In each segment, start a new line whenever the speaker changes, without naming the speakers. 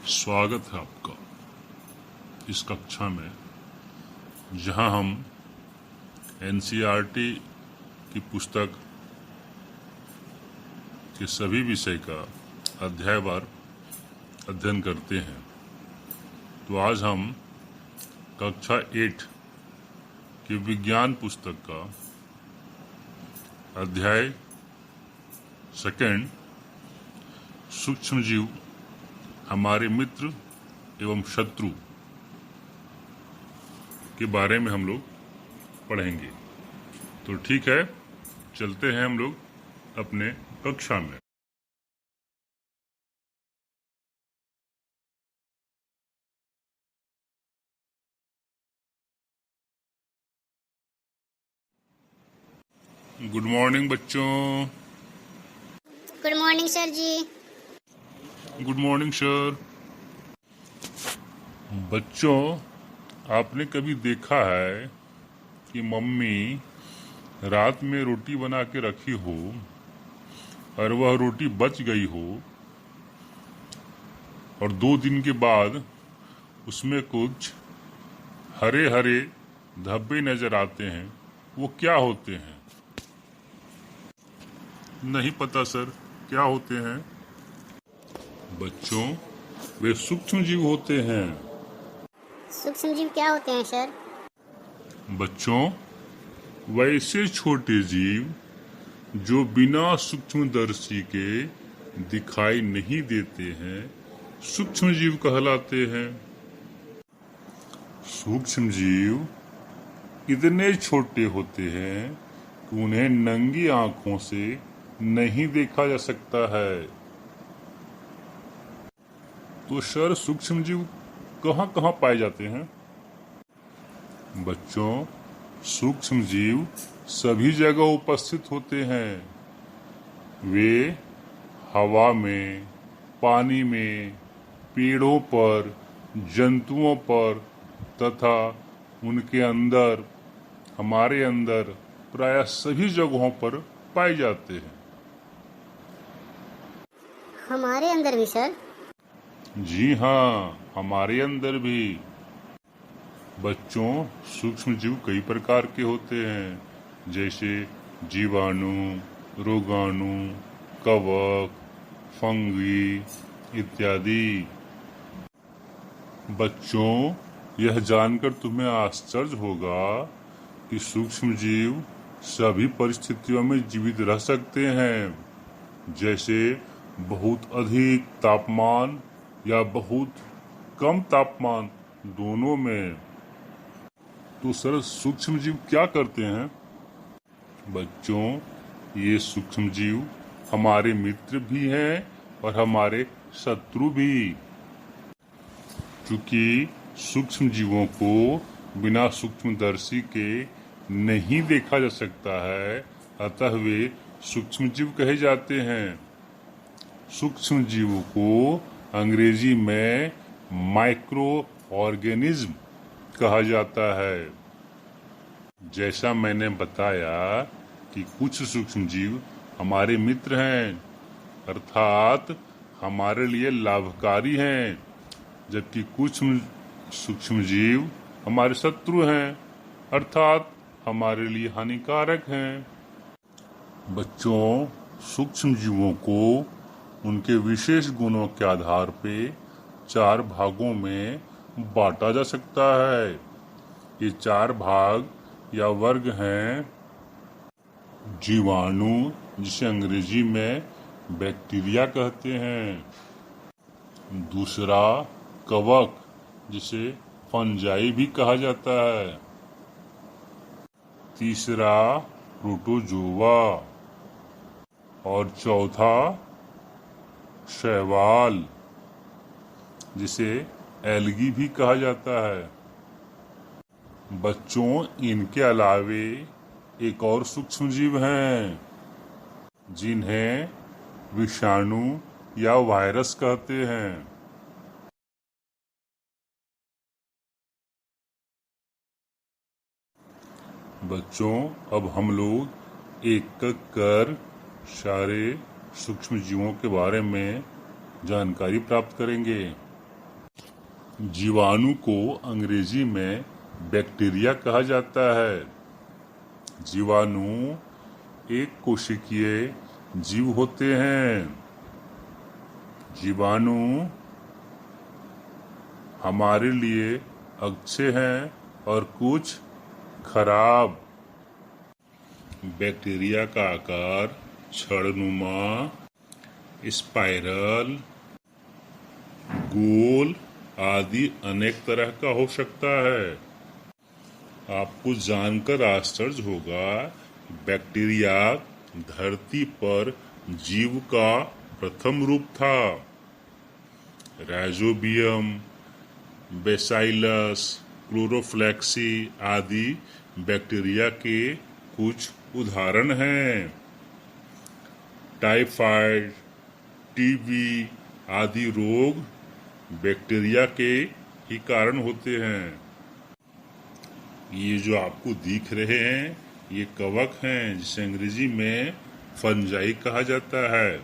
स्वागत है आपका इस कक्षा में, जहां हम एनसीईआरटी की पुस्तक के सभी विषय का अध्यायवार अध्ययन करते हैं। तो आज हम कक्षा 8 की विज्ञान पुस्तक का अध्याय 2 सूक्ष्मजीव हमारे मित्र एवं शत्रु के बारे में हम लोग पढ़ेंगे। तो ठीक है, चलते हैं हम लोग अपने कक्षा में। गुड मॉर्निंग बच्चों।
गुड मॉर्निंग सर जी।
Good morning sir. बच्चों, आपने कभी देखा है कि मम्मी रात में रोटी बना के रखी हो और वह रोटी बच गई हो और 2 दिन के बाद उसमें कुछ हरे हरे धब्बे नजर आते हैं? वो क्या होते हैं? नहीं पता सर, क्या होते हैं? बच्चों, वे सूक्ष्म जीव होते हैं।
सूक्ष्म जीव क्या होते हैं सर?
बच्चों, वैसे छोटे जीव जो बिना सूक्ष्मदर्शी के दिखाई नहीं देते हैं, सूक्ष्म जीव कहलाते हैं। सूक्ष्म जीव इतने छोटे होते हैं कि उन्हें नंगी आंखों से नहीं देखा जा सकता है। तो सर, सूक्ष्म जीव कहाँ कहाँ पाए जाते हैं? बच्चों, सूक्ष्म जीव सभी जगह उपस्थित होते हैं। वे हवा में, पानी में, पेड़ों पर, जंतुओं पर तथा उनके अंदर, हमारे अंदर प्राय सभी जगहों पर पाए जाते हैं।
हमारे अंदर भी सर?
जी हाँ, हमारे अंदर भी। बच्चों, सूक्ष्म जीव कई प्रकार के होते हैं, जैसे जीवाणु, रोगाणु, कवक, फंगी इत्यादि। बच्चों, यह जानकर तुम्हें आश्चर्य होगा कि सूक्ष्म जीव सभी परिस्थितियों में जीवित रह सकते हैं, जैसे बहुत अधिक तापमान या बहुत कम तापमान, दोनों में। तो सर, सूक्ष्म जीव क्या करते हैं? बच्चों, ये सूक्ष्म जीव हमारे मित्र भी हैं और हमारे शत्रु भी। क्योंकि सूक्ष्म जीवों को बिना सूक्ष्मदर्शी के नहीं देखा जा सकता है, अतः वे सूक्ष्म जीव कहे जाते हैं। सूक्ष्म जीवों को अंग्रेजी में माइक्रो ऑर्गेनिज्म कहा जाता है। जैसा मैंने बताया कि कुछ सूक्ष्म जीव हमारे मित्र हैं, अर्थात हमारे लिए लाभकारी हैं, जबकि कुछ सूक्ष्म जीव हमारे शत्रु हैं, अर्थात हमारे लिए हानिकारक हैं। बच्चों, सूक्ष्म जीवों को उनके विशेष गुणों के आधार पे 4 भागों में बांटा जा सकता है। ये 4 भाग या वर्ग हैं: जीवाणु, जिसे अंग्रेजी में बैक्टीरिया कहते हैं। दूसरा, कवक, जिसे फंजाई भी कहा जाता है। तीसरा, प्रोटोजोआ। और चौथा, शैवाल, जिसे एल्गी भी कहा जाता है। बच्चों, इनके अलावे एक और सूक्ष्म जीव हैं, जिन्हें विषाणु या वायरस कहते हैं। बच्चों, अब हम लोग एक एक कर सारे सूक्ष्म जीवों के बारे में जानकारी प्राप्त करेंगे। जीवाणु को अंग्रेजी में बैक्टीरिया कहा जाता है। जीवाणु एक कोशिकीय जीव होते हैं। जीवाणु हमारे लिए अच्छे हैं और कुछ खराब। बैक्टीरिया का आकार छड़नुमा, स्पाइरल, गोल आदि अनेक तरह का हो सकता है। आपको जानकर आश्चर्य होगा, बैक्टीरिया धरती पर जीव का प्रथम रूप था। राइजोबियम, बेसाइलस, क्लोरोफ्लेक्सी आदि बैक्टीरिया के कुछ उदाहरण हैं। टाइफाइड, टीबी आदि रोग बैक्टीरिया के ही कारण होते हैं। ये जो आपको दिख रहे हैं, ये कवक हैं, जिसे अंग्रेजी में फंजाई कहा जाता है।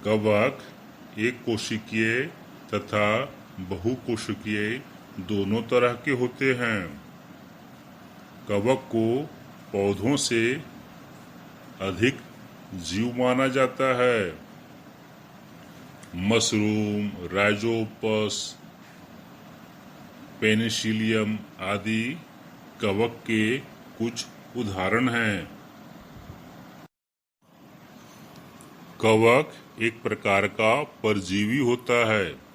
कवक एक कोशिकीय तथा बहुकोशिकीय दोनों तरह के होते हैं। कवक को पौधों से अधिक जीव माना जाता है। मशरूम, राइजोपस, पेनिसिलियम आदि कवक के कुछ उदाहरण हैं। कवक एक प्रकार का परजीवी होता है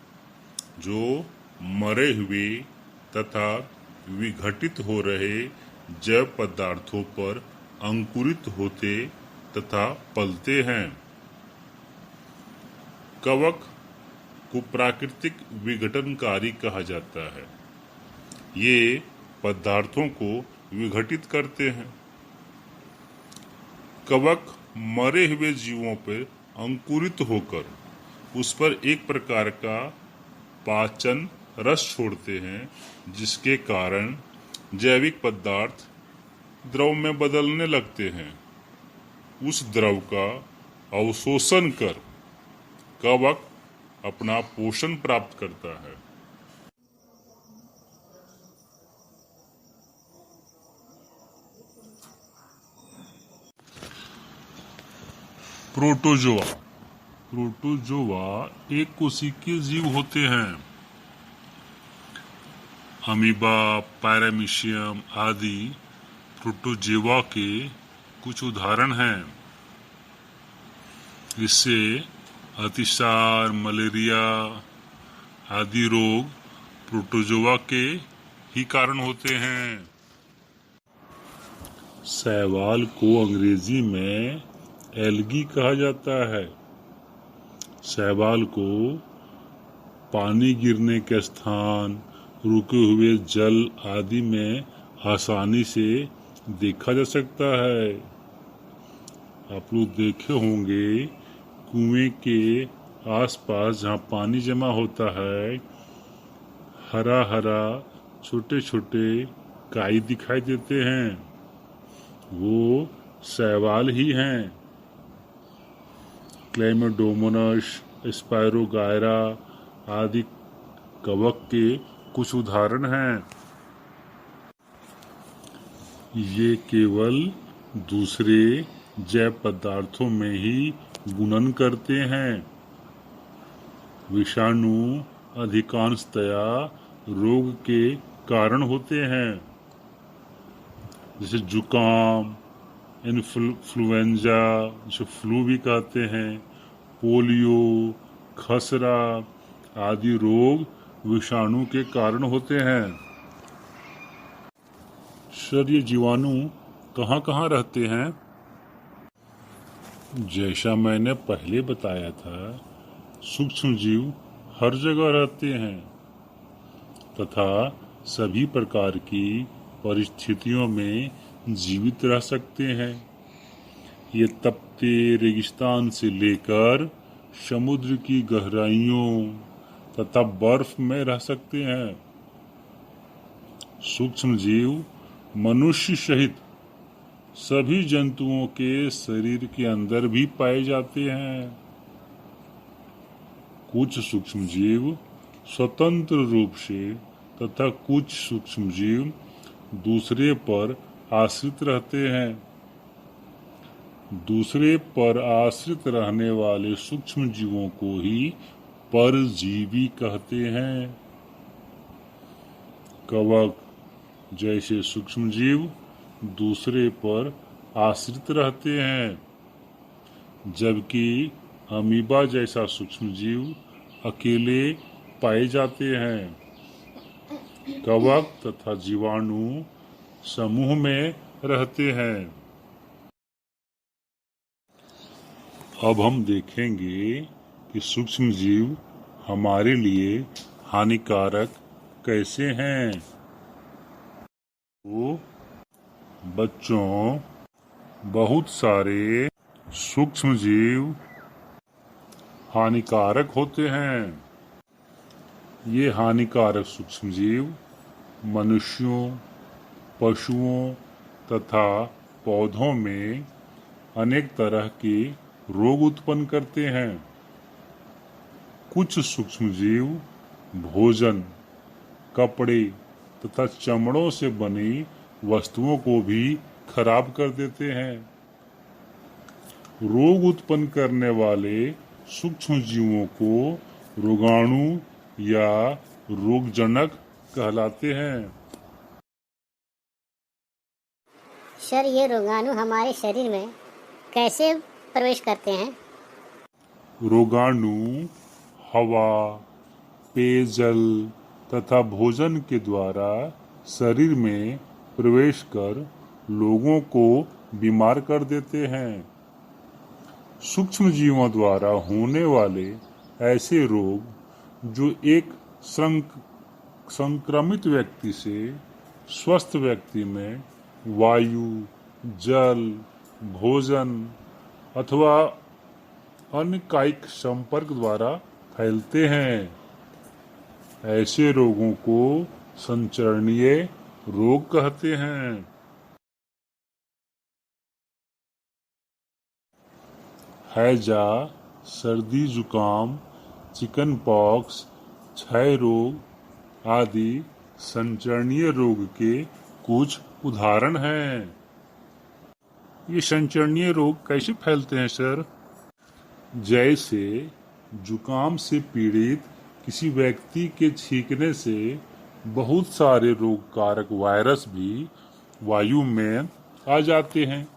जो मरे हुए तथा विघटित हो रहे जैव पदार्थों पर अंकुरित होते तथा पलते हैं। कवक को प्राकृतिक विघटनकारी कहा जाता है। ये पदार्थों को विघटित करते हैं। कवक मरे हुए जीवों पर अंकुरित होकर उस पर एक प्रकार का पाचन रस छोड़ते हैं, जिसके कारण जैविक पदार्थ द्रव में बदलने लगते हैं। उस द्रव का अवशोषण कर कवक अपना पोषण प्राप्त करता है। प्रोटोजोआ। प्रोटोजोआ एक कोशिकीय जीव होते हैं। अमीबा, पैरामीशियम आदि प्रोटोजोआ के कुछ उदाहरण हैं। इससे अतिसार, मलेरिया आदि रोग प्रोटोजोआ के ही कारण होते हैं। शैवाल को अंग्रेजी में एल्गी कहा जाता है। शैवाल को पानी गिरने के स्थान, रुके हुए जल आदि में आसानी से देखा जा सकता है। आप लोग देखे होंगे, कुएं के आसपास जहाँ पानी जमा होता है, हरा हरा छोटे छोटे काई दिखाई देते हैं, वो शैवाल ही हैं। क्लेमेडोमोनास, स्पायरोगायरा आदि कवक के कुछ उदाहरण हैं। ये केवल दूसरे जैव पदार्थों में ही गुणन करते हैं। विषाणु अधिकांशतया रोग के कारण होते हैं, जैसे जुकाम, इन्फ्लुएंजा, जिसे फ्लू भी कहते हैं, पोलियो, खसरा आदि रोग विषाणु के कारण होते हैं। सर, ये जीवाणु कहाँ कहाँ रहते हैं? जैसा मैंने पहले बताया था, सूक्ष्म जीव हर जगह रहते हैं तथा सभी प्रकार की परिस्थितियों में जीवित रह सकते हैं। ये तपते रेगिस्तान से लेकर समुद्र की गहराइयों तथा बर्फ में रह सकते हैं। सूक्ष्म जीव मनुष्य सहित सभी जंतुओं के शरीर के अंदर भी पाए जाते हैं। कुछ सूक्ष्म जीव स्वतंत्र रूप से तथा कुछ सूक्ष्मजीव दूसरे पर आश्रित रहते हैं। दूसरे पर आश्रित रहने वाले सूक्ष्म जीवों को ही परजीवी कहते हैं। कवक जैसे सूक्ष्म जीव दूसरे पर आश्रित रहते हैं, जबकि अमीबा जैसा सूक्ष्म जीव अकेले पाए जाते हैं। कवक तथा जीवाणु समूह में रहते हैं। अब हम देखेंगे कि सूक्ष्म जीव हमारे लिए हानिकारक कैसे हैं। तो बच्चों, बहुत सारे सूक्ष्म जीव हानिकारक होते हैं। ये हानिकारक सूक्ष्म जीव मनुष्यों, पशुओं तथा पौधों में अनेक तरह के रोग उत्पन्न करते हैं। कुछ सूक्ष्मजीव भोजन, कपड़े तथा चमड़ों से बनी वस्तुओं को भी खराब कर देते हैं। रोग उत्पन्न करने वाले सूक्ष्मजीवों को रोगाणु या रोगजनक कहलाते हैं।
सर, ये रोगाणु हमारे शरीर में कैसे प्रवेश करते हैं?
रोगाणु हवा, पेयजल तथा भोजन के द्वारा शरीर में प्रवेश कर लोगों को बीमार कर देते हैं। सूक्ष्म जीवों द्वारा होने वाले ऐसे रोग जो एक संक्रमित व्यक्ति से स्वस्थ व्यक्ति में वायु, जल, भोजन अथवा अन्य कायिक संपर्क द्वारा फैलते हैं। ऐसे रोगों को संचरणीय रोग कहते हैं। हैजा, सर्दी जुकाम, चिकन पॉक्स, क्षय रोग आदि संचरणीय रोग के कुछ उदाहरण हैं। ये संचरणीय रोग कैसे फैलते हैं सर? जैसे जुकाम से पीड़ित किसी व्यक्ति के छींकने से बहुत सारे रोगकारक वायरस भी वायु में आ जाते हैं।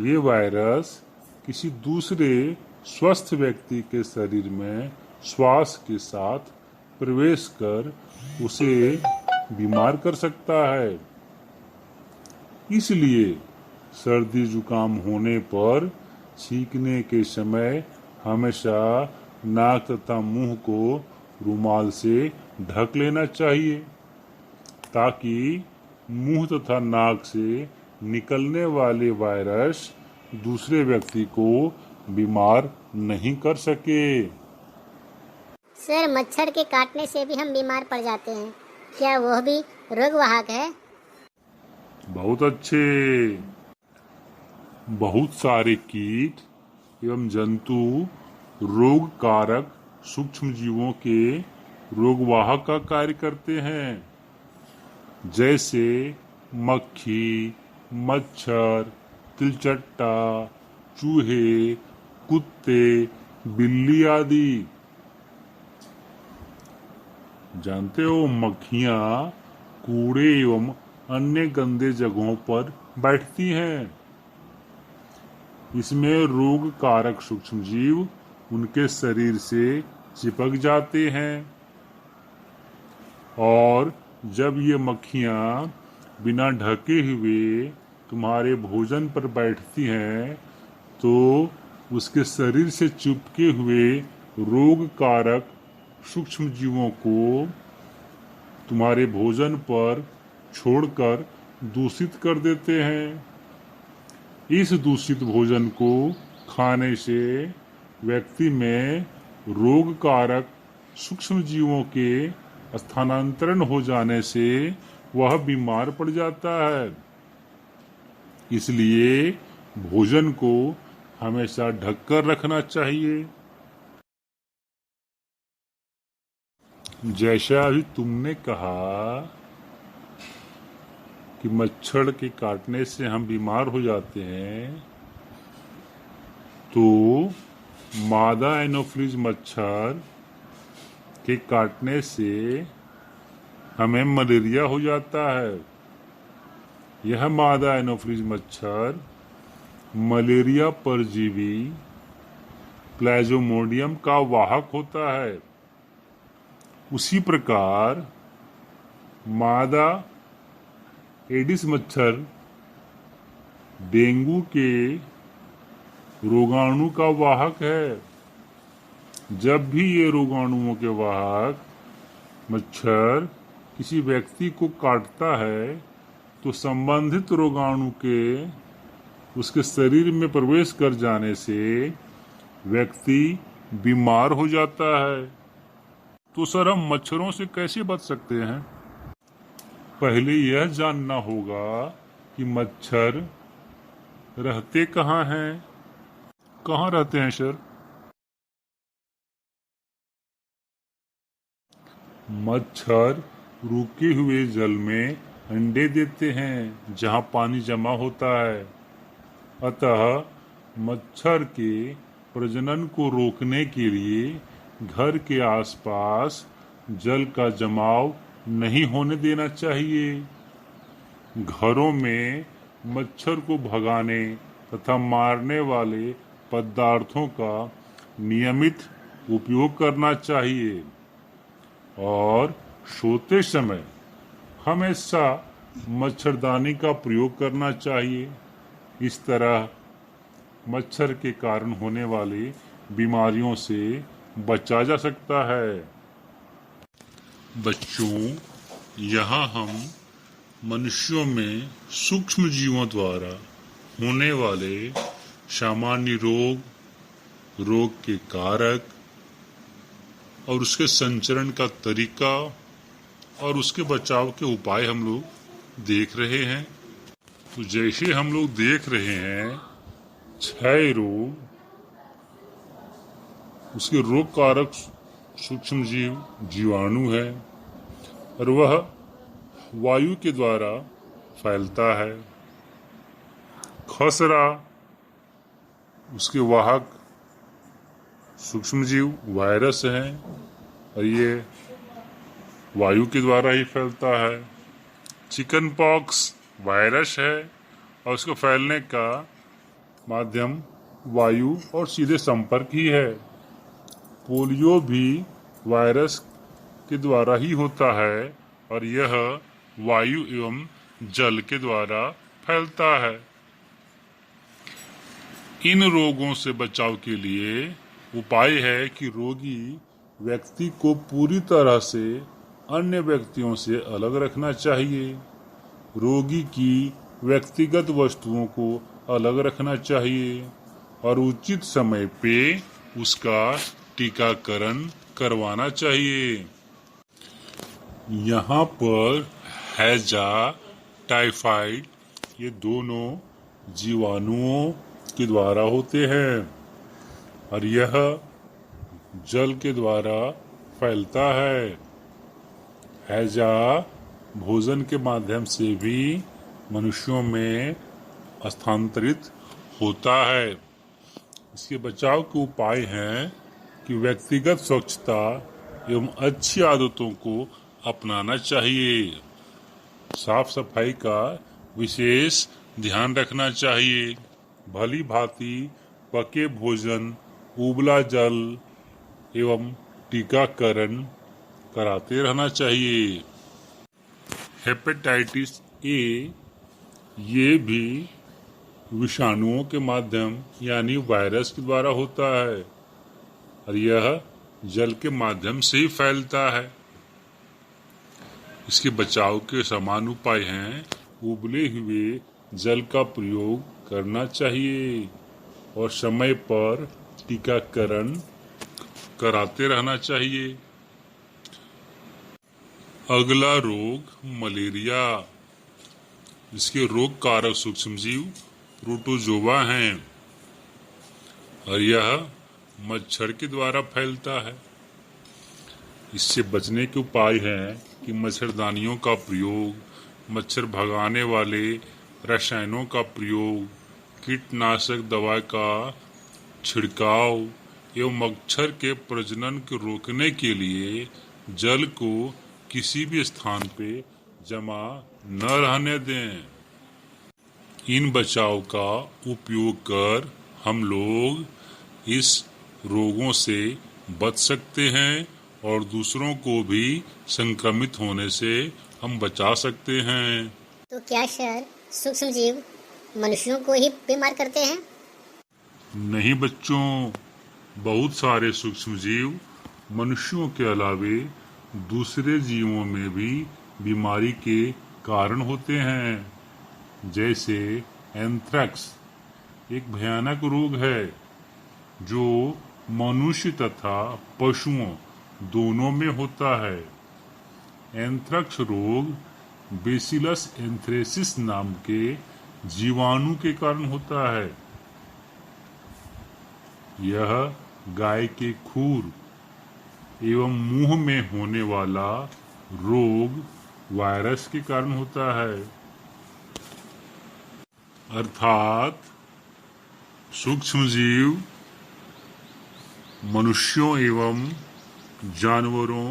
ये वायरस किसी दूसरे स्वस्थ व्यक्ति के शरीर में श्वास के साथ प्रवेश कर उसे बीमार कर सकता है। इसलिए सर्दी जुकाम होने पर छींकने के समय हमेशा नाक तथा मुंह को रुमाल से ढक लेना चाहिए, ताकि मुंह तथा नाक से निकलने वाले वायरस दूसरे व्यक्ति को बीमार नहीं कर सके।
सर, मच्छर के काटने से भी हम बीमार पड़ जाते हैं, क्या वह भी रोगवाहक है?
बहुत अच्छे। बहुत सारे कीट एवं जंतु रोग कारक सूक्ष्म जीवों के रोगवाहक का कार्य करते हैं। जैसे मक्खी, मच्छर, तिलचट्टा, चूहे, कुत्ते, बिल्ली आदि। जानते हो, मक्खियां कूड़े एवं अन्य गंदे जगहों पर बैठती हैं। इसमें रोग कारक सूक्ष्म जीव उनके शरीर से चिपक जाते हैं और जब ये मक्खियां बिना ढके हुए तुम्हारे भोजन पर बैठती हैं तो उसके शरीर से चिपके हुए रोग कारक सूक्ष्म जीवों को तुम्हारे भोजन पर छोड़कर दूषित कर देते हैं। इस दूषित भोजन को खाने से व्यक्ति में रोग कारक सूक्ष्म जीवों के स्थानांतरण हो जाने से वह बीमार पड़ जाता है। इसलिए भोजन को हमेशा ढककर रखना चाहिए। जैसा अभी तुमने कहा कि मच्छर के काटने से हम बीमार हो जाते हैं, तो मादा एनोफिलीज मच्छर के काटने से हमें मलेरिया हो जाता है। यह मादा एनोफिलीज मच्छर मलेरिया परजीवी प्लाज्मोडियम का वाहक होता है। उसी प्रकार मादा एडिस मच्छर डेंगू के रोगाणु का वाहक है। जब भी ये रोगाणुओं के वाहक मच्छर किसी व्यक्ति को काटता है तो संबंधित रोगाणु के उसके शरीर में प्रवेश कर जाने से व्यक्ति बीमार हो जाता है। तो सर, हम मच्छरों से कैसे बच सकते हैं? पहले यह जानना होगा कि मच्छर रहते कहाँ हैं। कहाँ रहते हैं सर? मच्छर रुके हुए जल में अंडे देते हैं जहाँ पानी जमा होता है। अतः मच्छर के प्रजनन को रोकने के लिए घर के आसपास जल का जमाव नहीं होने देना चाहिए। घरों में मच्छर को भगाने तथा मारने वाले पदार्थों का नियमित उपयोग करना चाहिए और सोते समय हमेशा मच्छरदानी का प्रयोग करना चाहिए। इस तरह मच्छर के कारण होने वाली बीमारियों से बचा जा सकता है। बच्चों, यहाँ हम मनुष्यों में सूक्ष्म जीवों द्वारा होने वाले सामान्य रोग के कारक और उसके संचरण का तरीका और उसके बचाव के उपाय हम लोग देख रहे हैं। तो जैसे हम लोग देख रहे हैं, क्षय रोग, उसके रोग कारक सूक्ष्म जीवाणु है और वह वायु के द्वारा फैलता है। खसरा, उसके वाहक सूक्ष्मजीव वायरस हैं और ये वायु के द्वारा ही फैलता है। चिकन पॉक्स वायरस है और उसको फैलने का माध्यम वायु और सीधे संपर्क ही है। पोलियो भी वायरस के द्वारा ही होता है और यह वायु एवं जल के द्वारा फैलता है। इन रोगों से बचाव के लिए उपाय है कि रोगी व्यक्ति को पूरी तरह से अन्य व्यक्तियों से अलग रखना चाहिए। रोगी की व्यक्तिगत वस्तुओं को अलग रखना चाहिए और उचित समय पे उसका टीकाकरण करवाना चाहिए। यहाँ पर हैजा, टाइफाइड, ये दोनों जीवाणुओं के द्वारा होते हैं और यह जल के द्वारा फैलता है। हैजा भोजन के माध्यम से भी मनुष्यों में स्थानांतरित होता है। इसके बचाव के उपाय हैं कि व्यक्तिगत स्वच्छता एवं अच्छी आदतों को अपनाना चाहिए। साफ सफाई का विशेष ध्यान रखना चाहिए। भली भांति पके भोजन, उबला जल एवं टीकाकरण कराते रहना चाहिए। हेपेटाइटिस ए ये भी विषाणुओं के माध्यम यानी वायरस के द्वारा होता है और यह जल के माध्यम से ही फैलता है। इसके बचाव के समान उपाय हैं उबले हुए जल का प्रयोग करना चाहिए और समय पर टीकाकरण कराते रहना चाहिए। अगला रोग मलेरिया। इसके रोग कारक सूक्ष्मजीव प्रोटोजोआ हैं और यह मच्छर के द्वारा फैलता है। इससे बचने के उपाय हैं कि मच्छरदानियों का प्रयोग, मच्छर भगाने वाले रसायनों का प्रयोग, कीटनाशक दवा का छिड़काव एवं मच्छर के प्रजनन को रोकने के लिए जल को किसी भी स्थान पे जमा न रहने दें। इन बचाव का उपयोग कर हम लोग इस रोगों से बच सकते हैं और दूसरों को भी संक्रमित होने से हम बचा सकते हैं।
तो क्या सर सूक्ष्म जीव मनुष्यों को ही बीमार करते हैं?
नहीं बच्चों, बहुत सारे सूक्ष्म जीव मनुष्यों के अलावे दूसरे जीवों में भी बीमारी के कारण होते हैं। जैसे एंथ्रेक्स एक भयानक रोग है जो मनुष्य तथा पशुओं दोनों में होता है। एंथ्रेक्स रोग बेसिलस एंथ्रेसिस नाम के जीवाणु के कारण होता है। यह गाय के खूर एवं मुंह में होने वाला रोग वायरस के कारण होता है। अर्थात सूक्ष्म जीव मनुष्यों एवं जानवरों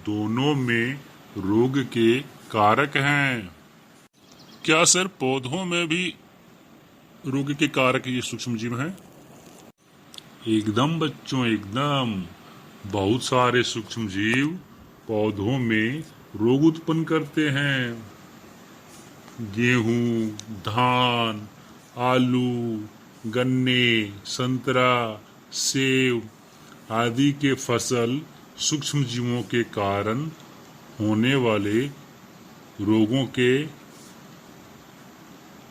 दोनों में रोग के कारक हैं। क्या सर पौधों में भी रोग के कारक ये सूक्ष्म जीव हैं? एकदम बच्चों, एकदम। बहुत सारे सूक्ष्म जीव पौधों में रोग उत्पन्न करते हैं। गेहूं, धान, आलू, गन्ने, संतरा, सेब आदि के फसल सूक्ष्म जीवों के कारण होने वाले रोगों के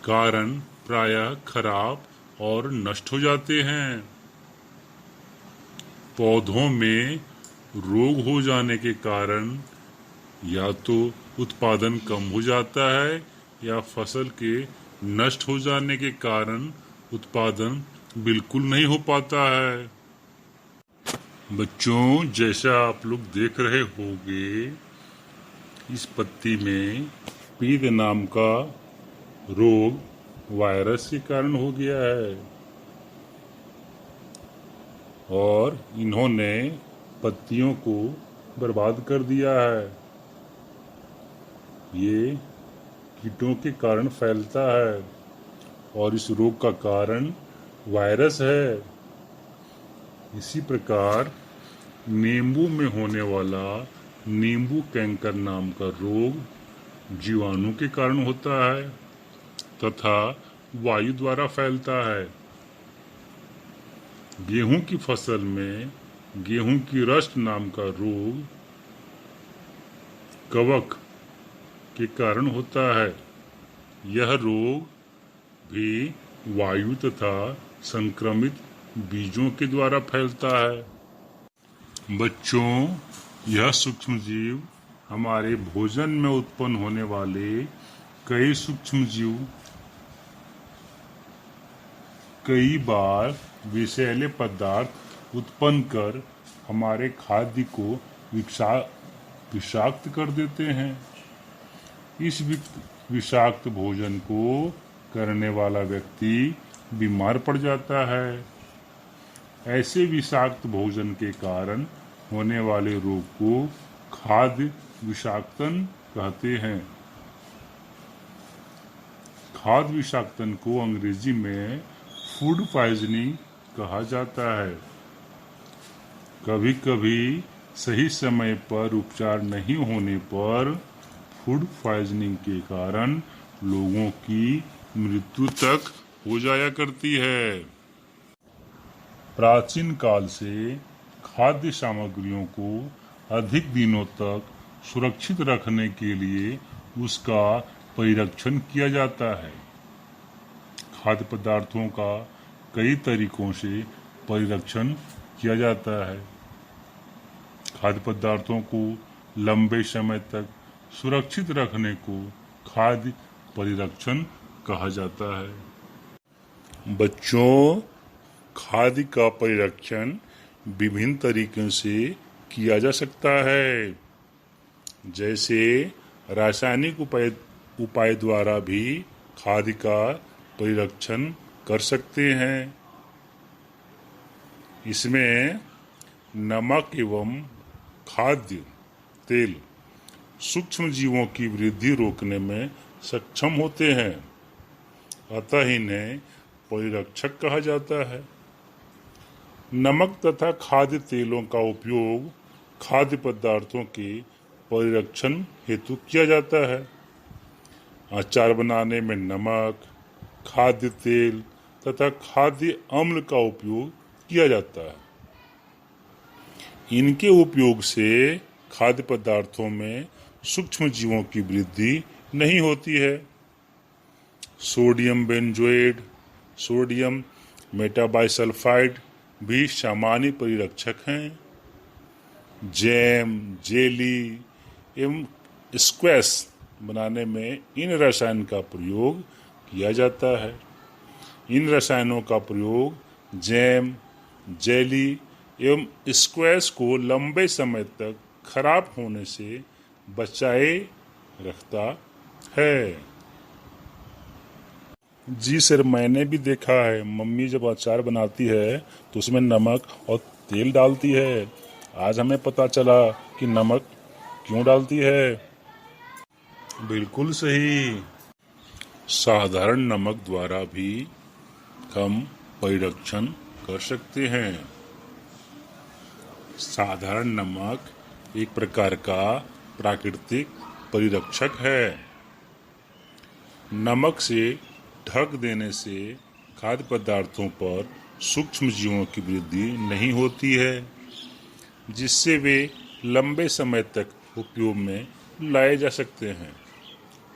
कारण प्रायः खराब और नष्ट हो जाते हैं। पौधों में रोग हो जाने के कारण या तो उत्पादन कम हो जाता है या फसल के नष्ट हो जाने के कारण उत्पादन बिल्कुल नहीं हो पाता है। बच्चों, जैसा आप लोग देख रहे होंगे, इस पत्ती में पीद नाम का रोग वायरस के कारण हो गया है और इन्होंने पत्तियों को बर्बाद कर दिया है। ये कीटों के कारण फैलता है और इस रोग का कारण वायरस है। इसी प्रकार नींबू में होने वाला नींबू कैंकर नाम का रोग जीवाणु के कारण होता है तथा वायु द्वारा फैलता है। गेहूं की फसल में गेहूं की रस्ट नाम का रोग कवक के कारण होता है। यह रोग भी वायु तथा संक्रमित बीजों के द्वारा फैलता है। बच्चों, यह सूक्ष्म जीव हमारे भोजन में उत्पन्न होने वाले कई सूक्ष्म जीव कई बार विषैले पदार्थ उत्पन्न कर हमारे खाद्य को विषाक्त कर देते हैं। इस विषाक्त भोजन को करने वाला व्यक्ति बीमार पड़ जाता है। ऐसे विषाक्त भोजन के कारण होने वाले रोग को खाद्य विषाक्तन कहते हैं। खाद्य विषाक्तन को अंग्रेजी में फूड पॉइजनिंग कहा जाता है। कभी कभी सही समय पर उपचार नहीं होने पर फूड पॉइजनिंग के कारण लोगों की मृत्यु तक हो जाया करती है। प्राचीन काल से खाद्य सामग्रियों को अधिक दिनों तक सुरक्षित रखने के लिए उसका परिरक्षण किया जाता है। खाद्य पदार्थों का कई तरीकों से परिरक्षण किया जाता है। खाद्य पदार्थों को लंबे समय तक सुरक्षित रखने को खाद्य परिरक्षण कहा जाता है। बच्चों, खाद्य का परिरक्षण विभिन्न तरीकों से किया जा सकता है। जैसे रासायनिक उपाय द्वारा भी खाद्य का परिरक्षण कर सकते हैं। इसमें नमक एवं खाद्य तेल सूक्ष्म जीवों की वृद्धि रोकने में सक्षम होते हैं, अतः इन्हें परिरक्षक कहा जाता है। नमक तथा खाद्य तेलों का उपयोग खाद्य पदार्थों के परिरक्षण हेतु किया जाता है। अचार बनाने में नमक, खाद्य तेल तथा खाद्य अम्ल का उपयोग किया जाता है। इनके उपयोग से खाद्य पदार्थों में सूक्ष्म जीवों की वृद्धि नहीं होती है। सोडियम बेंजोएट, सोडियम मेटाबाइसल्फाइड भी सामान्य परिरक्षक हैं। जैम, जेली एवं स्क्वैश बनाने में इन रसायन का प्रयोग किया जाता है। इन रसायनों का प्रयोग जैम, जेली एवं स्क्वैश को लंबे समय तक खराब होने से बचाए रखता है। जी सर, मैंने भी देखा है, मम्मी जब अचार बनाती है तो उसमें नमक और तेल डालती है। आज हमें पता चला कि नमक क्यों डालती है। बिल्कुल सही। साधारण नमक द्वारा भी हम परिरक्षण कर सकते हैं। साधारण नमक एक प्रकार का प्राकृतिक परिरक्षक है। नमक से ढक देने से खाद्य पदार्थों पर सूक्ष्म जीवों की वृद्धि नहीं होती है, जिससे वे लंबे समय तक उपयोग में लाए जा सकते हैं।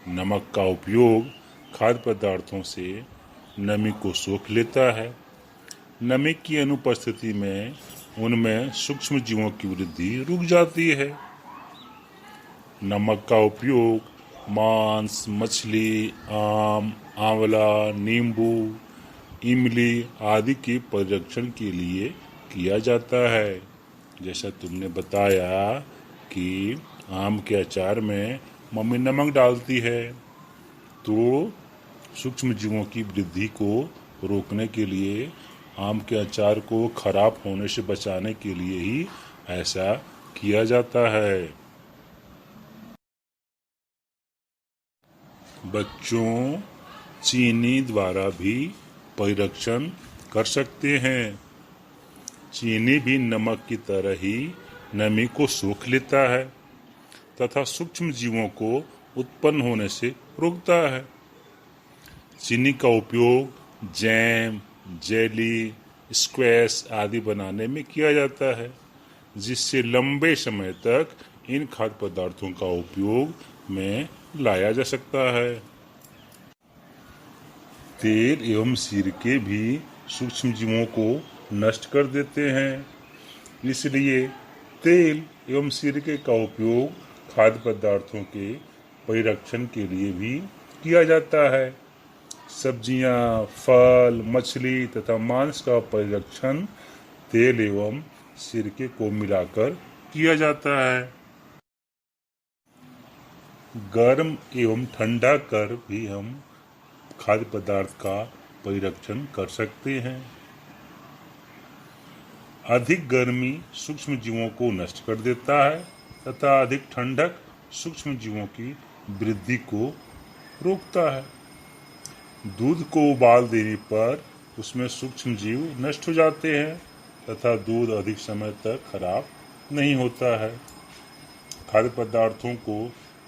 नमक का उपयोग खाद्य पदार्थों से नमी को सोख लेता है। नमी की अनुपस्थिति में उनमें सूक्ष्म जीवों की वृद्धि रुक जाती है। नमक का उपयोग मांस, मछली, आम, आंवला, नींबू, इमली आदि के परिरक्षण के लिए किया जाता है। जैसा तुमने बताया कि आम के अचार में मम्मी नमक डालती है, तो सूक्ष्म जीवों की वृद्धि को रोकने के लिए आम के अचार को खराब होने से बचाने के लिए ही ऐसा किया जाता है। बच्चों, चीनी द्वारा भी परिरक्षण कर सकते हैं। चीनी भी नमक की तरह ही नमी को सोख लेता है तथा सूक्ष्म जीवों को उत्पन्न होने से रोकता है। चीनी का उपयोग जैम, जेली, स्क्वैश आदि बनाने में किया जाता है, जिससे लंबे समय तक इन खाद्य पदार्थों का उपयोग में लाया जा सकता है। तेल एवं सिरके भी सूक्ष्म जीवों को नष्ट कर देते हैं, इसलिए तेल एवं सिरके का उपयोग खाद्य पदार्थों के परिरक्षण के लिए भी किया जाता है। सब्जियां, फल, मछली तथा मांस का परिरक्षण तेल एवं सिरके को मिलाकर किया जाता है। गर्म एवं ठंडा कर भी हम खाद्य पदार्थ का परिरक्षण कर सकते हैं। अधिक गर्मी सूक्ष्म जीवों को नष्ट कर देता है तथा अधिक ठंडक सूक्ष्म जीवों की वृद्धि को रोकता है। दूध को उबाल देने पर उसमें सूक्ष्म जीव नष्ट हो जाते हैं तथा दूध अधिक समय तक खराब नहीं होता है। खाद्य पदार्थों को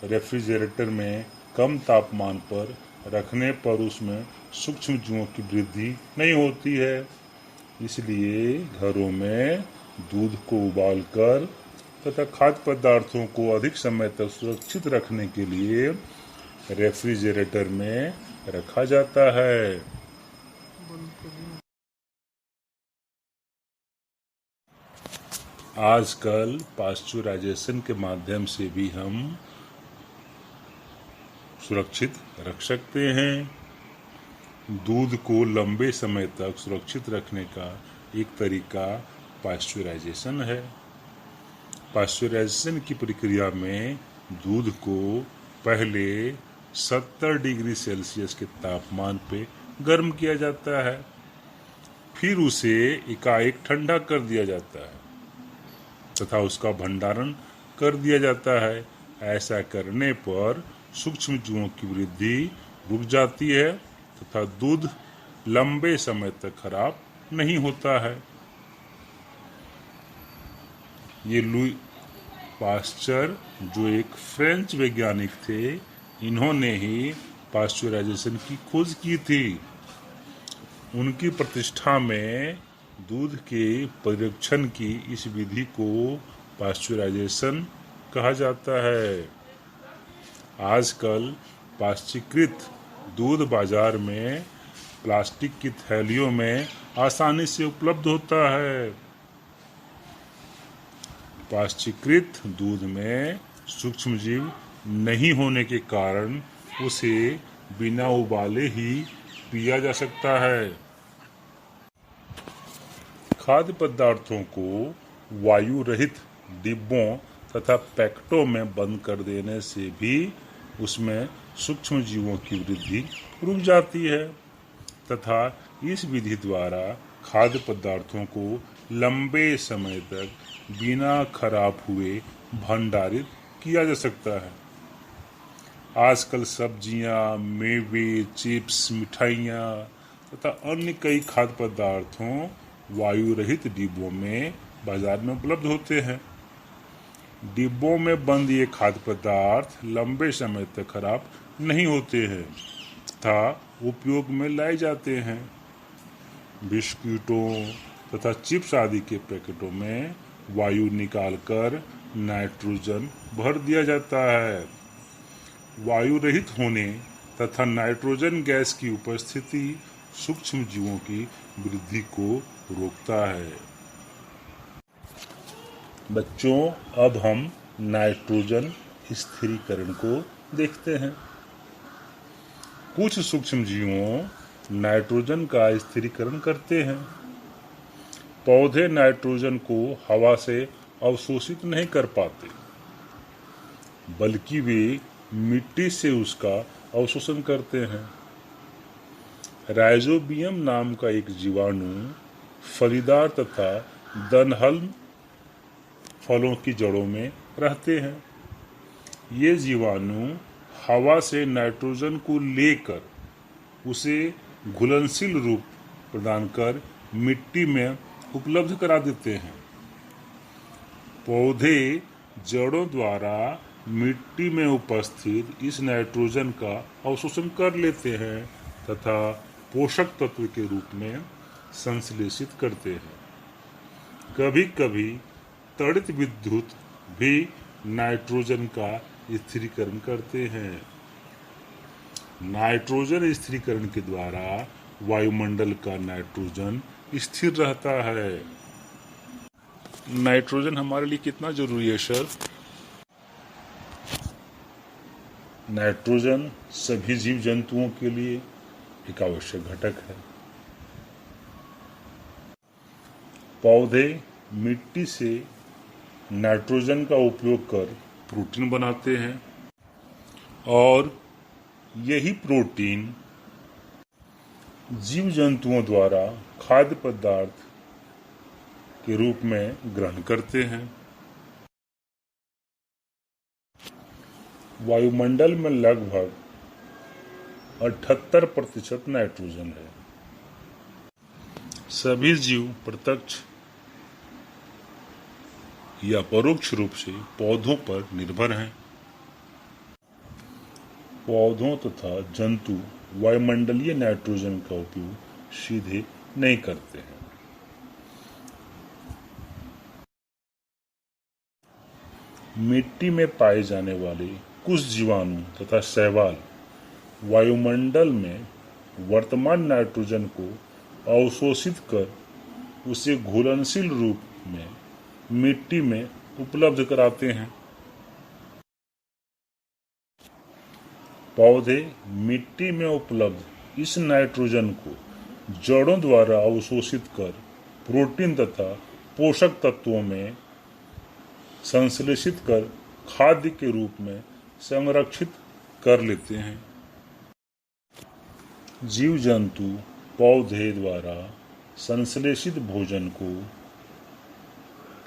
रेफ्रिजरेटर में कम तापमान पर रखने पर उसमें सूक्ष्म जीवों की वृद्धि नहीं होती है, इसलिए घरों में दूध को उबालकर तथा खाद्य पदार्थों को अधिक समय तक सुरक्षित रखने के लिए रेफ्रिजरेटर में रखा जाता है। आजकल पाश्चराइजेशन के माध्यम से भी हम सुरक्षित रख सकते हैं। दूध को लंबे समय तक सुरक्षित रखने का एक तरीका पाश्चराइजेशन है। पाश्चराइजेशन की प्रक्रिया में दूध को पहले 70 डिग्री सेल्सियस के तापमान पे गर्म किया जाता है, फिर उसे एकाएक ठंडा कर दिया जाता है तथा उसका भंडारण कर दिया जाता है। ऐसा करने पर सूक्ष्म जीवों की वृद्धि रुक जाती है तथा दूध लंबे समय तक खराब नहीं होता है। ये लुई पास्चर जो एक फ्रेंच वैज्ञानिक थे, इन्होंने ही पाश्चराइजेशन की खोज की थी। उनकी प्रतिष्ठा में दूध के परीक्षण की इस विधि को पाश्चराइजेशन कहा जाता है। आजकल पाश्चीकृत दूध बाजार में प्लास्टिक की थैलियों में आसानी से उपलब्ध होता है। पाश्चीकृत दूध में सूक्ष्मजीव नहीं होने के कारण उसे बिना उबाले ही पिया जा सकता है। खाद्य पदार्थों को वायु रहित डिब्बों तथा पैकेटों में बंद कर देने से भी उसमें सूक्ष्म जीवों की वृद्धि रुक जाती है तथा इस विधि द्वारा खाद्य पदार्थों को लंबे समय तक बिना खराब हुए भंडारित किया जा सकता है। आजकल सब्जियां, मेवे, चिप्स, मिठाइयाँ तथा अन्य कई खाद्य पदार्थों वायु रहित डिब्बों में बाजार में उपलब्ध होते हैं। डिब्बों में बंद ये खाद्य पदार्थ लंबे समय तक खराब नहीं होते हैं तथा उपयोग में लाए जाते हैं। बिस्कुटों तथा चिप्स आदि के पैकेटों में वायु निकालकर नाइट्रोजन भर दिया जाता है। वायु रहित होने तथा नाइट्रोजन गैस की उपस्थिति सूक्ष्म जीवों की वृद्धि को रोकता है। बच्चों, अब हम नाइट्रोजन स्थिरीकरण को देखते हैं। कुछ सूक्ष्म जीवों नाइट्रोजन का स्थिरीकरण करते हैं। पौधे नाइट्रोजन को हवा से अवशोषित नहीं कर पाते, बल्कि वे मिट्टी से उसका अवशोषण करते हैं। राइजोबियम नाम का एक जीवाणु फलीदार तथा दनहल फलों की जड़ों में रहते हैं। ये जीवाणु हवा से नाइट्रोजन को लेकर उसे घुलनशील रूप प्रदान कर मिट्टी में उपलब्ध करा देते हैं। पौधे जड़ों द्वारा मिट्टी में उपस्थित इस नाइट्रोजन का अवशोषण कर लेते हैं तथा पोषक तत्व के रूप में संश्लेषित करते हैं। कभी कभी त्वरित विद्युत भी नाइट्रोजन का स्थिरीकरण करते हैं। नाइट्रोजन स्थिरीकरण के द्वारा वायुमंडल का नाइट्रोजन स्थिर रहता है। नाइट्रोजन हमारे लिए कितना जरूरी है सर? नाइट्रोजन सभी जीव जंतुओं के लिए एक आवश्यक घटक है। पौधे मिट्टी से नाइट्रोजन का उपयोग कर प्रोटीन बनाते हैं और यही प्रोटीन जीव जंतुओं द्वारा खाद्य पदार्थ के रूप में ग्रहण करते हैं। वायुमंडल में लगभग 78% नाइट्रोजन है। सभी जीव प्रत्यक्ष या परोक्ष रूप से पौधों पर निर्भर हैं। पौधों तथा जंतु वायुमंडलीय नाइट्रोजन का उपयोग सीधे नहीं करते हैं। मिट्टी में पाए जाने वाले कुछ जीवाणु तथा शैवाल वायुमंडल में वर्तमान नाइट्रोजन को अवशोषित कर उसे घुलनशील रूप में मिट्टी में उपलब्ध कराते हैं। पौधे मिट्टी में उपलब्ध इस नाइट्रोजन को जड़ों द्वारा अवशोषित कर प्रोटीन तथा पोषक तत्वों में संश्लेषित कर खाद्य के रूप में संरक्षित कर लेते हैं। जीव जंतु पौधे द्वारा संश्लेषित भोजन को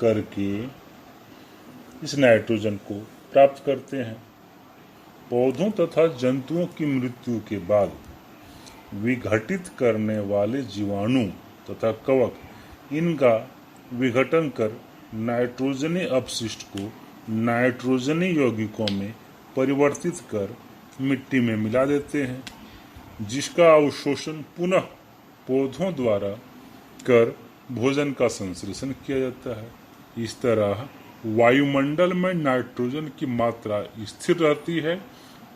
करके इस नाइट्रोजन को प्राप्त करते हैं। पौधों तथा जंतुओं की मृत्यु के बाद विघटित करने वाले जीवाणु तथा कवक इनका विघटन कर नाइट्रोजनी अपशिष्ट को नाइट्रोजनी यौगिकों में परिवर्तित कर मिट्टी में मिला देते हैं, जिसका अवशोषण पुनः पौधों द्वारा कर भोजन का संश्लेषण किया जाता है। इस तरह वायुमंडल में नाइट्रोजन की मात्रा स्थिर रहती है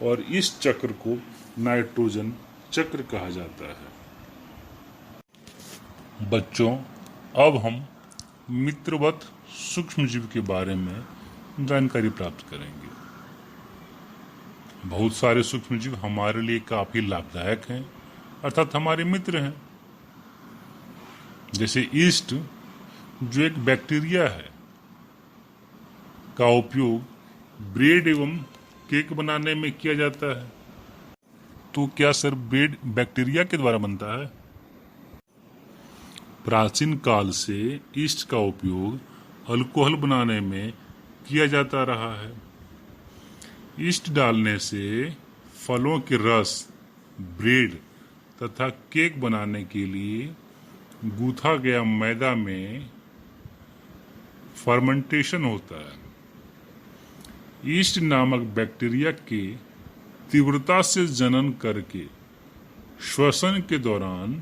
और इस चक्र को नाइट्रोजन चक्र कहा जाता है। बच्चों, अब हम मित्रवत सूक्ष्मजीव के बारे में जानकारी प्राप्त करेंगे। बहुत सारे सूक्ष्मजीव हमारे लिए काफी लाभदायक हैं, अर्थात हमारे मित्र हैं। जैसे ईस्ट, जो एक बैक्टीरिया है, का उपयोग ब्रेड एवं केक बनाने में किया जाता है। तो क्या सर ब्रेड बैक्टीरिया के द्वारा बनता है? प्राचीन काल से ईस्ट का उपयोग अल्कोहल बनाने में किया जाता रहा है। ईस्ट डालने से फलों के रस, ब्रेड तथा केक बनाने के लिए गूथा गया मैदा में फर्मेंटेशन होता है। ईस्ट नामक बैक्टीरिया के तीव्रता से जनन करके श्वसन के दौरान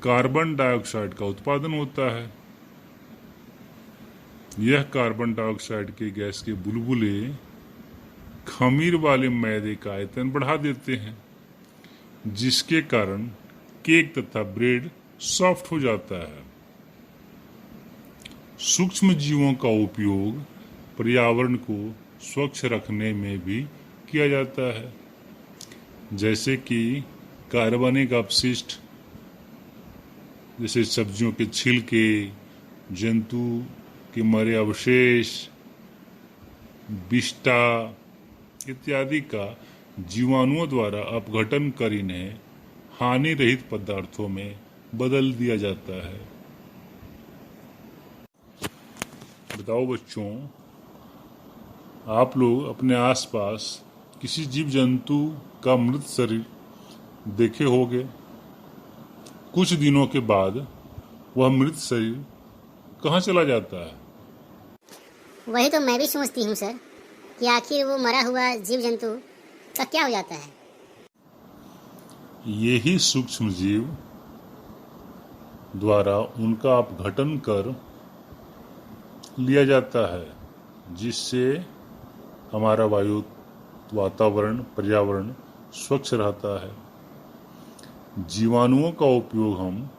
कार्बन डाइऑक्साइड का उत्पादन होता है। यह कार्बन डाइऑक्साइड के गैस के बुलबुले खमीर वाले मैदे का आयतन बढ़ा देते हैं, जिसके कारण केक तथा ब्रेड सॉफ्ट हो जाता है। सूक्ष्म जीवों का उपयोग पर्यावरण को स्वच्छ रखने में भी किया जाता है, जैसे कि कार्बनिक अपशिष्ट, जैसे सब्जियों के छिलके, जंतु के मरे अवशेष, विष्ठा इत्यादि का जीवाणुओं द्वारा अपघटन कर इन्हें हानि रहित पदार्थों में बदल दिया जाता है। बताओ बच्चों, आप लोग अपने आसपास किसी जीव जंतु का मृत शरीर देखे होंगे। कुछ दिनों के बाद वह मृत शरीर कहाँ चला जाता है?
वही तो मैं भी सोचती हूँ सर, कि आखिर वो मरा हुआ जीव जंतु का क्या हो जाता है।
यही सूक्ष्म जीव द्वारा उनका अपघटन कर लिया जाता है, जिससे हमारा वातावरण, पर्यावरण स्वच्छ रहता है। जीवाणुओं का उपयोग हम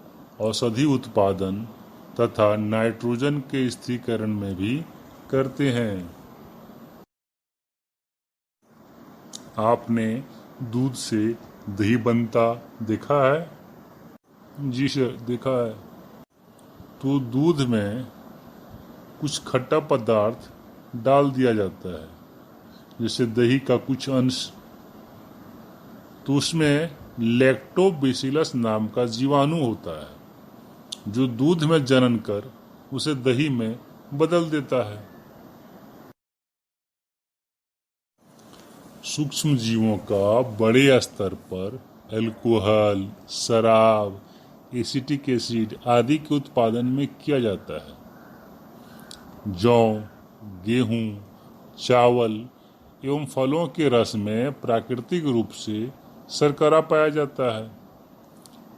औषधि उत्पादन तथा नाइट्रोजन के स्थिरीकरण में भी करते हैं। आपने दूध से दही बनता देखा है? जी सर, देखा है। तो दूध में कुछ खट्टा पदार्थ डाल दिया जाता है, जैसे दही का कुछ अंश, तो उसमें लैक्टोबैसिलस नाम का जीवाणु होता है, जो दूध में जनन कर उसे दही में बदल देता है। सूक्ष्म जीवों का बड़े स्तर पर अल्कोहल, शराब, एसिटिक एसिड आदि के उत्पादन में किया जाता है। जौ, गेहूं, चावल एवं फलों के रस में प्राकृतिक रूप से शर्करा पाया जाता है।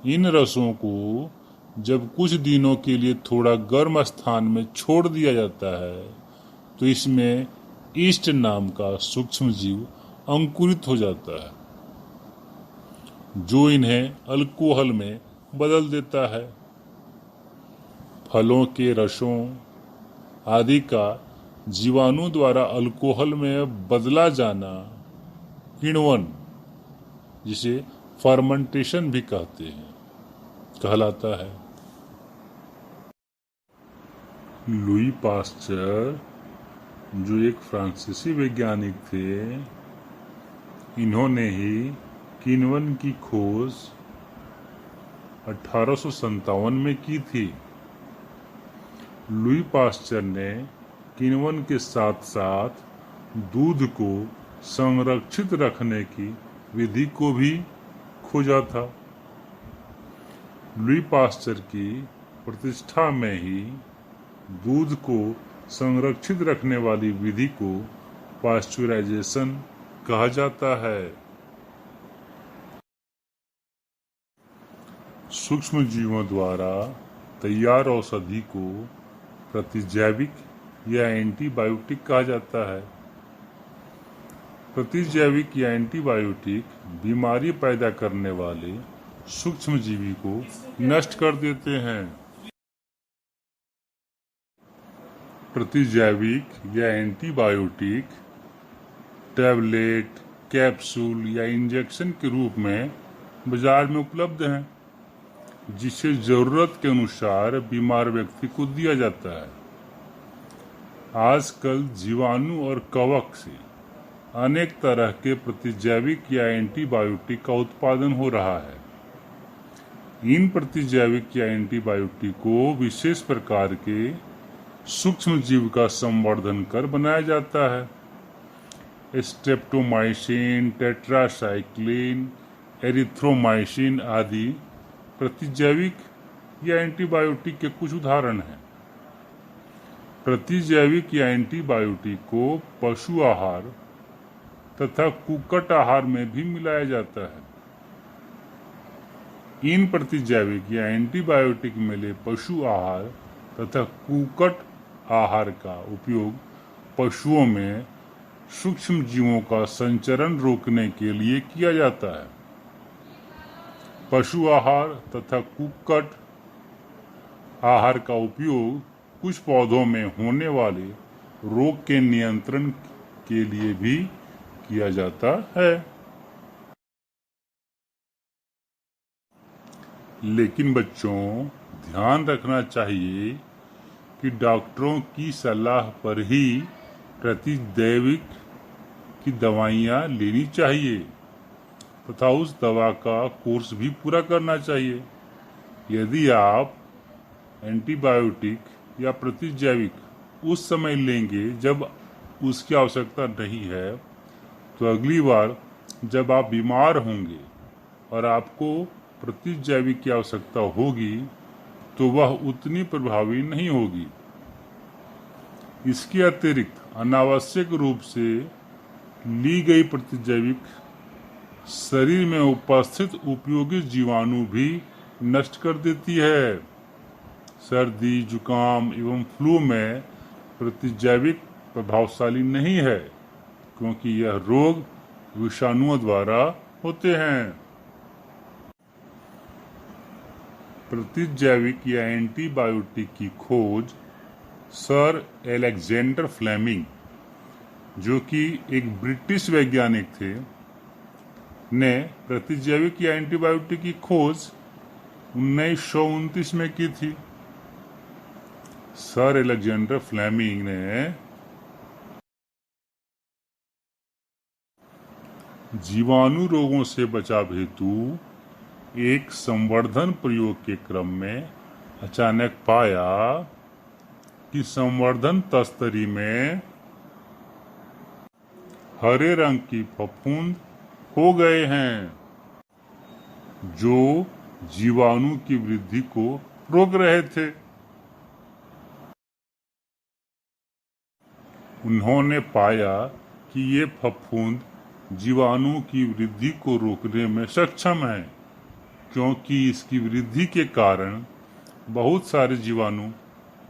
इन रसों को जब कुछ दिनों के लिए थोड़ा गर्म स्थान में छोड़ दिया जाता है, तो इसमें ईस्ट नाम का सूक्ष्म जीव अंकुरित हो जाता है, जो इन्हें अल्कोहल में बदल देता है। फलों के रसों आदि का जीवाणु द्वारा अल्कोहल में बदला जाना किण्वन, जिसे फर्मेंटेशन भी कहलाता है। लुई पास्चर जो एक फ्रांसीसी वैज्ञानिक थे, इन्होंने ही किण्वन की खोज 1857 में की थी। लुई पास्चर ने किण्वन के साथ साथ दूध को संरक्षित रखने की विधि को भी खोजा था। लुई पास्चर की प्रतिष्ठा में ही दूध को संरक्षित रखने वाली विधि को पास्चुराइजेशन कहा जाता है। सूक्ष्म जीवों द्वारा तैयार औषधि को प्रतिजैविक या एंटीबायोटिक कहा जाता है। प्रतिजैविक या एंटीबायोटिक बीमारी पैदा करने वाले सूक्ष्म जीवी को नष्ट कर देते हैं। प्रतिजैविक या एंटीबायोटिक टैबलेट, कैप्सूल या इंजेक्शन के रूप में बाजार में उपलब्ध हैं, जिसे जरूरत के अनुसार बीमार व्यक्ति को दिया जाता है। आजकल जीवाणु और कवक से अनेक तरह के प्रतिजैविक या एंटीबायोटिक का उत्पादन हो रहा है। इन प्रतिजैविक या एंटीबायोटिक को विशेष प्रकार के सूक्ष्म जीव का संवर्धन कर बनाया जाता है। स्ट्रेप्टोमाइसिन, टेट्रासाइक्लिन, एरिथ्रोमाइसिन आदि प्रतिजैविक या एंटीबायोटिक के कुछ उदाहरण हैं। प्रतिजैविक या एंटीबायोटिक को पशु आहार तथा कुक्कुट आहार में भी मिलाया जाता है। इन प्रतिजैविक या एंटीबायोटिक मिले पशु आहार तथा कुक्कुट आहार का उपयोग पशुओं में सूक्ष्म जीवों का संचरण रोकने के लिए किया जाता है। पशु आहार तथा कुक्कुट आहार का उपयोग कुछ पौधों में होने वाले रोग के नियंत्रण के लिए भी किया जाता है। लेकिन बच्चों, ध्यान रखना चाहिए कि डॉक्टरों की सलाह पर ही प्रतिजैविक की दवाइयाँ लेनी चाहिए तथा उस दवा का कोर्स भी पूरा करना चाहिए। यदि आप एंटीबायोटिक या प्रतिजैविक उस समय लेंगे जब उसकी आवश्यकता नहीं है, तो अगली बार जब आप बीमार होंगे और आपको प्रतिजैविक की आवश्यकता होगी तो वह उतनी प्रभावी नहीं होगी। इसके अतिरिक्त अनावश्यक रूप से ली गई प्रतिजैविक शरीर में उपस्थित उपयोगी जीवाणु भी नष्ट कर देती है। सर्दी, जुकाम एवं फ्लू में प्रतिजैविक प्रभावशाली नहीं है, क्योंकि यह रोग विषाणुओं द्वारा होते हैं। प्रतिजैविक या एंटीबायोटिक की खोज सर अलेक्जेंडर फ्लेमिंग, जो कि एक ब्रिटिश वैज्ञानिक थे, ने प्रतिजैविक या एंटीबायोटिक की खोज 1929 में की थी। सर अलेक्जेंडर फ्लेमिंग ने जीवाणु रोगों से बचाव हेतु एक संवर्धन प्रयोग के क्रम में अचानक पाया कि संवर्धन तस्तरी में हरे रंग की फफूंद हो गए हैं, जो जीवाणु की वृद्धि को रोक रहे थे। उन्होंने पाया कि ये फफूंद जीवाणु की वृद्धि को रोकने में सक्षम है, क्योंकि इसकी वृद्धि के कारण बहुत सारे जीवाणु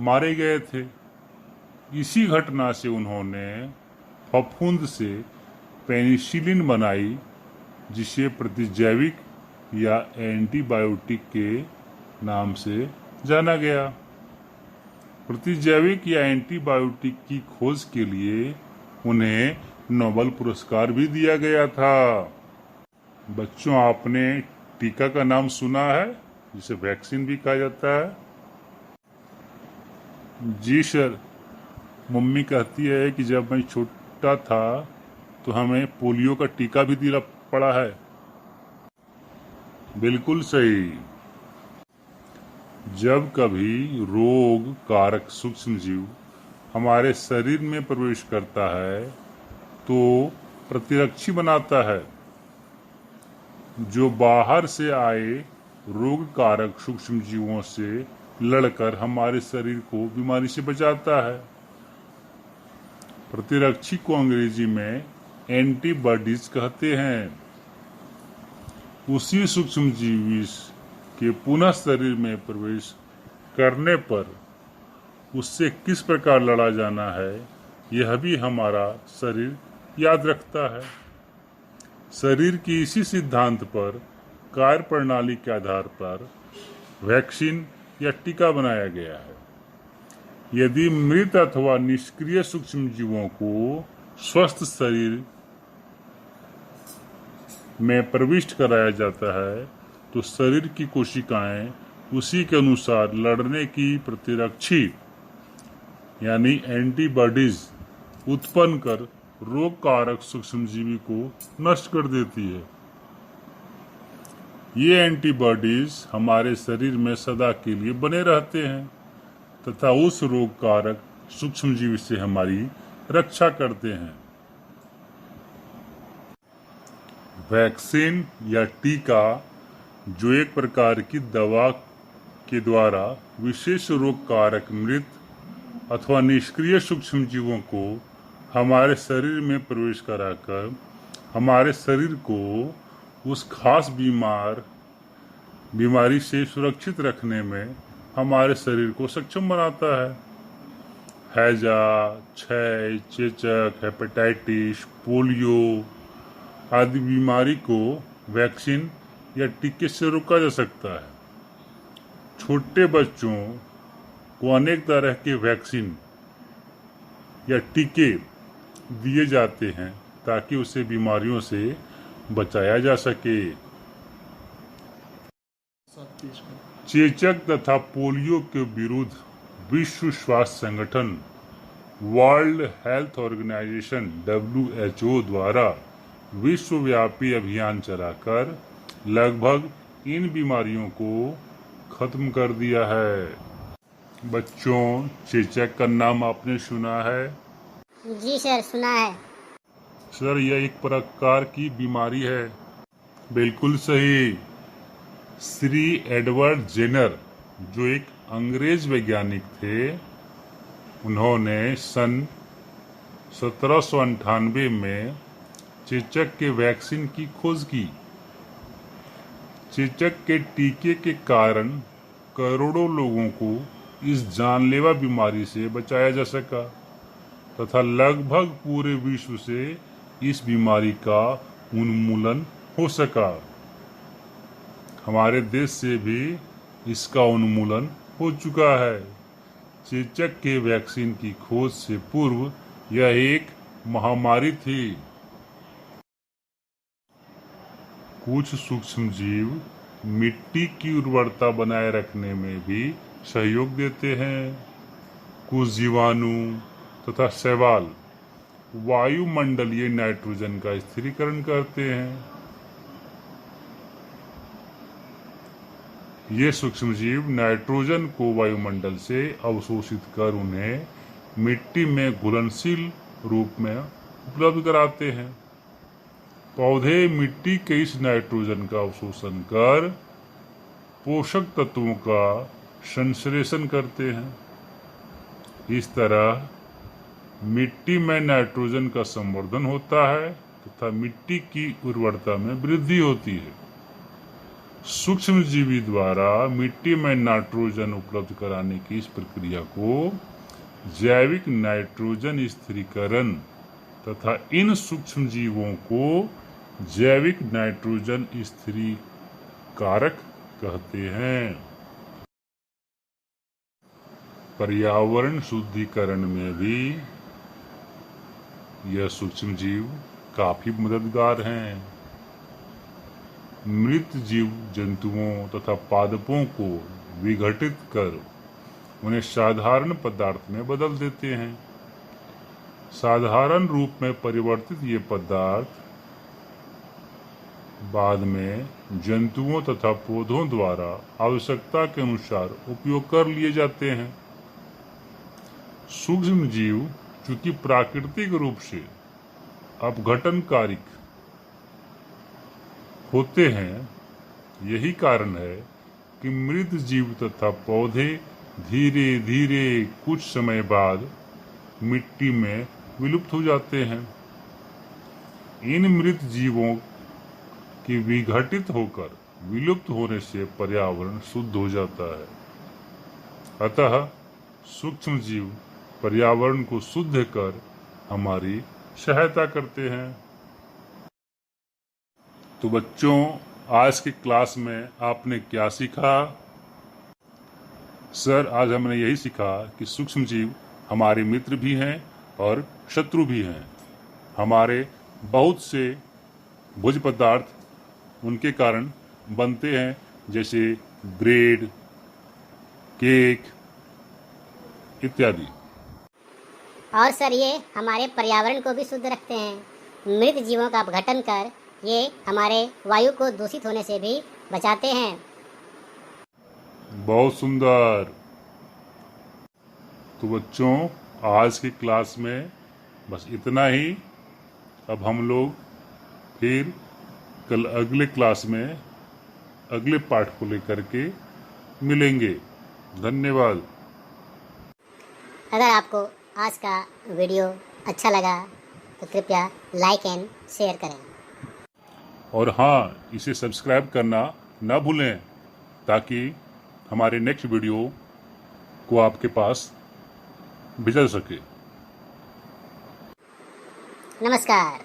मारे गए थे। इसी घटना से उन्होंने फफूंद से पेनिसिलिन बनाई, जिसे प्रतिजैविक या एंटीबायोटिक के नाम से जाना गया। प्रतिजैविक या एंटीबायोटिक की खोज के लिए उन्हें नोबेल पुरस्कार भी दिया गया था। बच्चों, आपने टीका का नाम सुना है, जिसे वैक्सीन भी कहा जाता है? जी सर, मम्मी कहती है कि जब मैं छोटा था तो हमें पोलियो का टीका भी दिला पड़ा है। बिल्कुल सही। जब कभी रोग कारक सूक्ष्म जीव हमारे शरीर में प्रवेश करता है तो प्रतिरक्षी बनाता है, जो बाहर से आए रोग कारक सूक्ष्म जीवों से लड़कर हमारे शरीर को बीमारी से बचाता है। प्रतिरक्षी को अंग्रेजी में एंटीबॉडीज कहते हैं। उसी सूक्ष्म जीव के पुनः शरीर में प्रवेश करने पर उससे किस प्रकार लड़ा जाना है, यह भी हमारा शरीर याद रखता है। शरीर की इसी सिद्धांत पर कार्य प्रणाली के आधार पर वैक्सीन या टीका बनाया गया है। यदि मृत अथवा निष्क्रिय सूक्ष्म जीवों को स्वस्थ शरीर में प्रविष्ट कराया जाता है तो शरीर की कोशिकाएं उसी के अनुसार लड़ने की प्रतिरक्षी यानी एंटीबॉडीज उत्पन्न कर रोग कारक सूक्ष्मजीवी को नष्ट कर देती है। ये एंटीबॉडीज हमारे शरीर में सदा के लिए बने रहते हैं तथा उस रोग कारक सूक्ष्मजीवी से हमारी रक्षा करते हैं। वैक्सीन या टीका, जो एक प्रकार की दवा के द्वारा विशेष रोग कारक मृत अथवा निष्क्रिय सूक्ष्म जीवों को हमारे शरीर में प्रवेश कराकर हमारे शरीर को उस खास बीमारी से सुरक्षित रखने में हमारे शरीर को सक्षम बनाता है। हैजा, क्षय, चेचक, हेपेटाइटिस, पोलियो आदि बीमारी को वैक्सीन या टीके से रोका जा सकता है। छोटे बच्चों को अनेक तरह के वैक्सीन या टीके दिए जाते हैं ताकि उसे बीमारियों से बचाया जा सके। चेचक तथा पोलियो के विरुद्ध विश्व स्वास्थ्य संगठन वर्ल्ड हेल्थ ऑर्गेनाइजेशन WHO द्वारा विश्वव्यापी अभियान चलाकर लगभग इन बीमारियों को खत्म कर दिया है। बच्चों, चेचक का नाम आपने सुना है?
जी सर, सुना है।
सर, यह एक प्रकार की बीमारी है। बिल्कुल सही। श्री एडवर्ड जेनर, जो एक अंग्रेज वैज्ञानिक थे, उन्होंने सन 1798 में चेचक के वैक्सीन की खोज की। चेचक के टीके के कारण करोड़ों लोगों को इस जानलेवा बीमारी से बचाया जा सका तथा लगभग पूरे विश्व से इस बीमारी का उन्मूलन हो सका। हमारे देश से भी इसका उन्मूलन हो चुका है। चेचक के वैक्सीन की खोज से पूर्व यह एक महामारी थी। कुछ सूक्ष्मजीव मिट्टी की उर्वरता बनाए रखने में भी सहयोग देते हैं। कुछ जीवाणु तथा शैवाल वायुमंडलीय नाइट्रोजन का स्थिरीकरण करते हैं। ये सूक्ष्मजीव नाइट्रोजन को वायुमंडल से अवशोषित कर उन्हें मिट्टी में घुलनशील रूप में उपलब्ध कराते हैं। पौधे मिट्टी के इस नाइट्रोजन का अवशोषण कर पोषक तत्वों का संश्लेषण करते हैं। इस तरह मिट्टी में नाइट्रोजन का संवर्धन होता है तथा मिट्टी की उर्वरता में वृद्धि होती है। सूक्ष्मजीवी द्वारा मिट्टी में नाइट्रोजन उपलब्ध कराने की इस प्रक्रिया को जैविक नाइट्रोजन स्थिरीकरण तथा इन सूक्ष्मजीवों को जैविक नाइट्रोजन स्थिरीकारक कहते हैं। पर्यावरण शुद्धिकरण में भी यह सूक्ष्मजीव काफी मददगार हैं। मृत जीव जंतुओं तथा पादपों को विघटित कर उन्हें साधारण पदार्थ में बदल देते हैं। साधारण रूप में परिवर्तित ये पदार्थ बाद में जंतुओं तथा पौधों द्वारा आवश्यकता के अनुसार उपयोग कर लिए जाते हैं। सूक्ष्म जीव चूंकि प्राकृतिक रूप से अपघटनकारिक होते हैं, यही कारण है कि मृत जीव तथा पौधे धीरे धीरे कुछ समय बाद मिट्टी में विलुप्त हो जाते हैं। इन मृत जीवों की विघटित होकर विलुप्त होने से पर्यावरण शुद्ध हो जाता है। अतः सूक्ष्म जीव पर्यावरण को शुद्ध कर हमारी सहायता करते हैं। तो बच्चों, आज की क्लास में आपने क्या सीखा? सर, आज हमने यही सीखा कि सूक्ष्म जीव हमारे मित्र भी हैं और शत्रु भी हैं। हमारे बहुत से भोज्य पदार्थ उनके कारण बनते हैं, जैसे ब्रेड, केक इत्यादि।
और सर, ये हमारे पर्यावरण को भी शुद्ध रखते हैं। मृत जीवों का अपघटन कर ये हमारे वायु को दूषित होने से भी बचाते हैं।
बहुत सुंदर। तो बच्चों, आज की क्लास में बस इतना ही। अब हम लोग फिर कल अगले क्लास में अगले पाठ को लेकर के मिलेंगे। धन्यवाद।
अगर आपको आज का वीडियो अच्छा लगा तो कृपया लाइक एंड शेयर करें।
और हाँ, इसे सब्सक्राइब करना ना भूलें ताकि हमारे नेक्स्ट वीडियो को आपके पास भेजा जा सके।
नमस्कार।